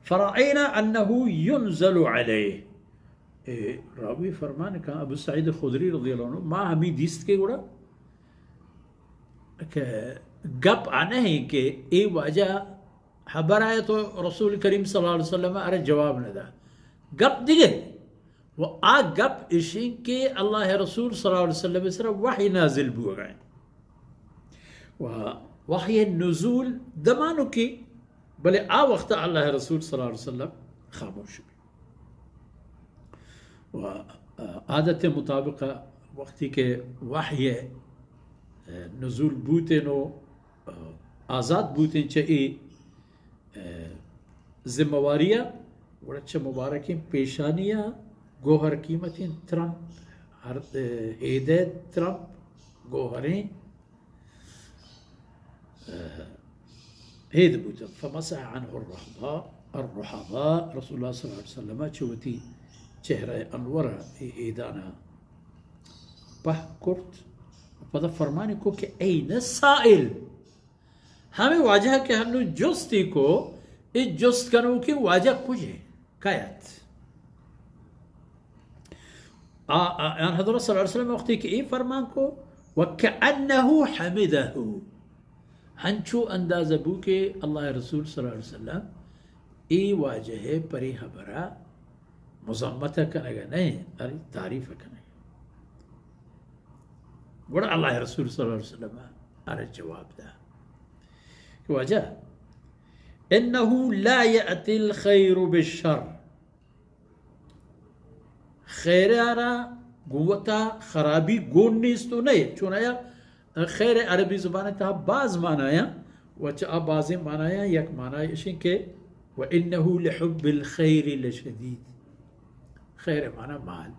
फ़राइना अन्नहु युनज़लु अलैह। रावी फरमान कहा अबू सईद खुदरी रज़ियल्लाहु अन्हु माँ हमी दिस्त के गुड़ा गप आना है कि ए वजह खबर आए तो रसूल करीम सल्लल्लाहु अलैहि वसल्लम अरे जवाब न दा गप दिगे वो आ गप इशी के अल्लाह रसूल सल्लल्लाहु अलैहि वसल्लम सर वही नाजिल बुआ गए वही नुज़ूल दमानो की भले आ वक्त अल्लाह रसूल सल्लल्लाहु अलैहि वसल्लम खामोश भी व आदत मुताबिक वक्ती के वही नुज़ूल बूते नो आज़ाद बूते चे जिम्मेवारियाँ वरच्छ मुबारकें पेशानियाँ गोहर कीमतें त्रम हर हेदे त्रम गोहरें हेद बूतन फमसह अन्हु अर्रहबा रसूलुल्लाह सल्लल्लाहु अलैहि वसल्लम चवती चेहरा अनवर हेदाना पह कुर्त पता फरमाने को कि ऐन साइल हमें वाजह के हम जुस्ती को इस जुस्त करो कि वाजह कुछ है कायत हज़रत सल्लल्लाहु अलैहि वसल्लम वक्ती के ए फरमान को वकअन्नहु हमिदहु हंचो अंदाज़ बू के अल्लाह रसूल सल्लल्लाहु अलैहि वसल्लम ए वाजह परी हबरा मुज़म्मत कनेगा नहीं अरे तारीफ कनेगा बड़ा अल्लाह रसूल सल्लल्लाहु अलैहि वसल्लम अरे जवाब दा कि वजह इन्नहु ला यअतिल खैरु बिश्शर खैरारा गुवता खराबी गोन नीस तो नहीं चुनाया खैर अरबी ज़ुबान था बाज़ मानाया वच बाज़ मानाया यक मानाया इसी के व इन्नहु लिहुब्बिल खैरि लशदीद खैर माना माल